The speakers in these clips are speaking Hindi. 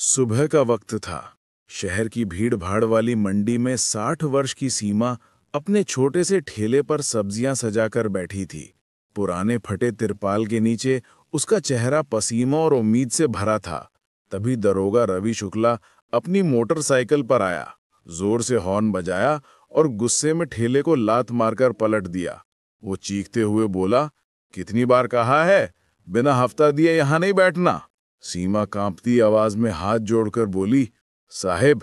सुबह का वक्त था। शहर की भीड़ भाड़ वाली मंडी में 60 वर्ष की सीमा अपने छोटे से ठेले पर सब्जियां सजाकर बैठी थी। पुराने फटे तिरपाल के नीचे उसका चेहरा पसीनों और उम्मीद से भरा था। तभी दरोगा रवि शुक्ला अपनी मोटरसाइकिल पर आया, जोर से हॉर्न बजाया और गुस्से में ठेले को लात मारकर पलट दिया। वो चीखते हुए बोला, कितनी बार कहा है, बिना हफ्ता दिए यहां नहीं बैठना। सीमा कांपती आवाज में हाथ जोड़कर बोली, साहेब,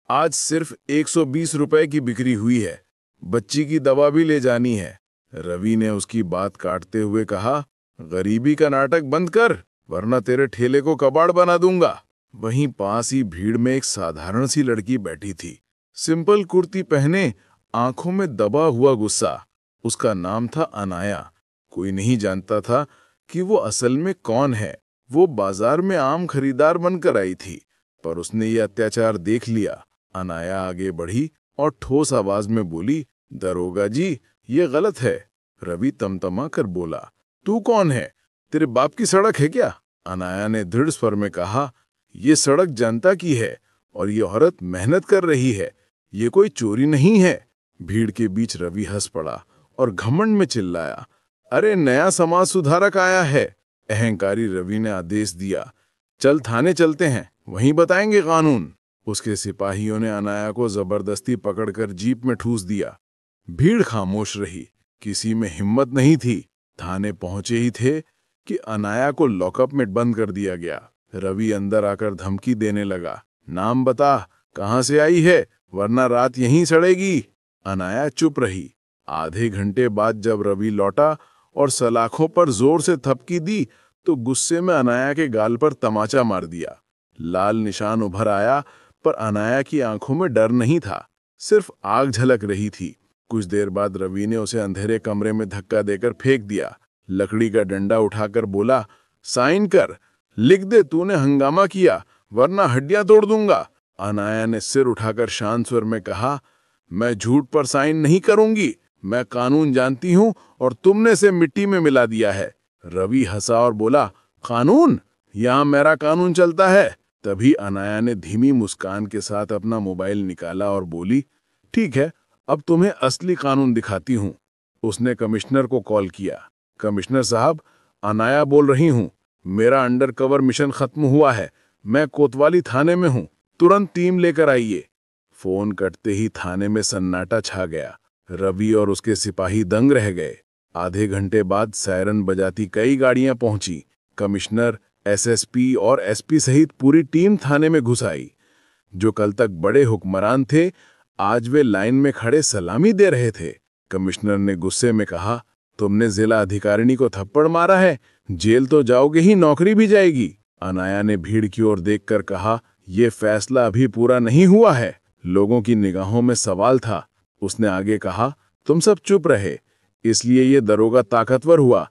आज सिर्फ 120 रुपए की बिक्री हुई है, बच्ची की दवा भी ले जानी है। रवि ने उसकी बात काटते हुए कहा, गरीबी का नाटक बंद कर, वरना तेरे ठेले को कबाड़ बना दूंगा। वहीं पास ही भीड़ में एक साधारण सी लड़की बैठी थी, सिंपल कुर्ती पहने, आंखों में दबा हुआ गुस्सा। उसका नाम था अनाया। कोई नहीं जानता था कि वो असल में कौन है। वो बाजार में आम खरीदार बनकर आई थी, पर उसने ये अत्याचार देख लिया। अनाया आगे बढ़ी और ठोस आवाज में बोली, दरोगा जी, ये गलत है। रवि तमतमा कर बोला, तू कौन है? तेरे बाप की सड़क है क्या? अनाया ने दृढ़ स्वर में कहा, ये सड़क जनता की है और ये औरत मेहनत कर रही है, ये कोई चोरी नहीं है। भीड़ के बीच रवि हंस पड़ा और घमंड में चिल्लाया, अरे नया समाज सुधारक आया है। अहंकारी रवि ने आदेश दिया, चल थाने चलते हैं, वहीं बताएंगे कानून। उसके सिपाहियों ने अनाया को जबरदस्ती पकड़कर जीप में ठूस दिया। भीड़ खामोश रही, किसी में हिम्मत नहीं थी। थाने पहुंचे ही थे कि अनाया को लॉकअप में बंद कर दिया गया। रवि अंदर आकर धमकी देने लगा, नाम बता, कहां से आई है, वरना रात यहीं सड़ेगी। अनाया चुप रही। आधे घंटे बाद जब रवि लौटा और सलाखों पर जोर से थपकी दी तो गुस्से में अनाया के गाल पर तमाचा मार दिया। लाल निशान उभर आया, पर अनाया की आंखों में डर नहीं था, सिर्फ आग झलक रही थी। कुछ देर बाद रवि ने उसे अंधेरे कमरे में धक्का देकर फेंक दिया। लकड़ी का डंडा उठाकर बोला, साइन कर, लिख दे तूने हंगामा किया, वरना हड्डियां तोड़ दूंगा। अनाया ने सिर उठाकर शांत स्वर में कहा, मैं झूठ पर साइन नहीं करूंगी, मैं कानून जानती हूं और तुमने से मिट्टी में मिला दिया है। रवि हंसा और बोला, कानून? यहां मेरा कानून चलता है। तभी अनाया ने धीमी मुस्कान के साथ अपना मोबाइल निकाला और बोली, ठीक है, अब तुम्हें असली कानून दिखाती हूं। उसने कमिश्नर को कॉल किया, कमिश्नर साहब, अनाया बोल रही हूं, मेरा अंडरकवर मिशन खत्म हुआ है, मैं कोतवाली थाने में हूं, तुरंत टीम लेकर आइए। फोन कटते ही थाने में सन्नाटा छा गया। रवि और उसके सिपाही दंग रह गए। आधे घंटे बाद सायरन बजाती कई गाड़ियां पहुंची। कमिश्नर, एसएसपी और एसपी सहित पूरी टीम थाने में घुस आई। जो कल तक बड़े हुक्मरान थे, आज वे लाइन में खड़े सलामी दे रहे थे। कमिश्नर ने गुस्से में कहा, तुमने जिला अधिकारिणी को थप्पड़ मारा है, जेल तो जाओगे ही, नौकरी भी जाएगी। अनाया ने भीड़ की ओर देखकर कहा, यह फैसला अभी पूरा नहीं हुआ है। लोगों की निगाहों में सवाल था। उसने आगे कहा, तुम सब चुप रहे, इसलिए ये दरोगा ताकतवर हुआ।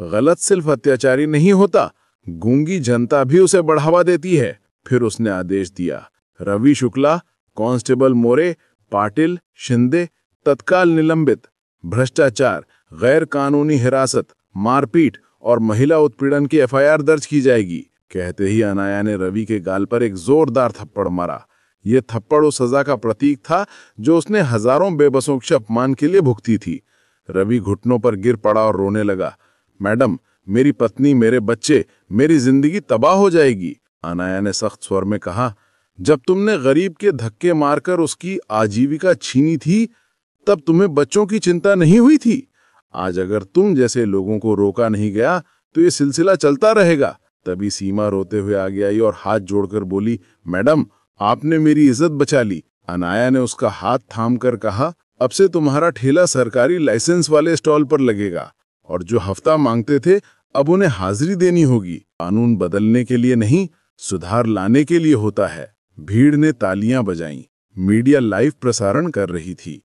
गलत सिर्फ अत्याचारी नहीं होता, गूंगी जनता भी उसे बढ़ावा देती है। फिर उसने आदेश दिया, रवि शुक्ला, कांस्टेबल मोरे, पाटिल, शिंदे तत्काल निलंबित। भ्रष्टाचार, गैर कानूनी हिरासत, मारपीट और महिला उत्पीड़न की एफआईआर दर्ज की जाएगी। कहते ही अनाया ने रवि के गाल पर एक जोरदार थप्पड़ मारा। यह थप्पड़ उस सजा का प्रतीक था जो उसने हजारों बेबसों के अपमान के लिए भुगती थी। रवि घुटनों पर गिर पड़ा और रोने लगा, मैडम, मेरी पत्नी, मेरे बच्चे, मेरी जिंदगी तबाह हो जाएगी। अनाया ने सख्त स्वर में कहा, जब तुमने गरीब के धक्के मारकर उसकी आजीविका छीनी थी, तब तुम्हें बच्चों की चिंता नहीं हुई थी। आज अगर तुम जैसे लोगों को रोका नहीं गया तो ये सिलसिला चलता रहेगा। तभी सीमा रोते हुए आगे आई और हाथ जोड़कर बोली, मैडम, आपने मेरी इज्जत बचा ली। अनाया ने उसका हाथ थामकर कहा, अब से तुम्हारा ठेला सरकारी लाइसेंस वाले स्टॉल पर लगेगा और जो हफ्ता मांगते थे अब उन्हें हाजिरी देनी होगी। कानून बदलने के लिए नहीं, सुधार लाने के लिए होता है। भीड़ ने तालियां बजाईं। मीडिया लाइव प्रसारण कर रही थी।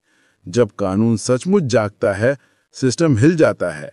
जब कानून सचमुच जागता है, सिस्टम हिल जाता है।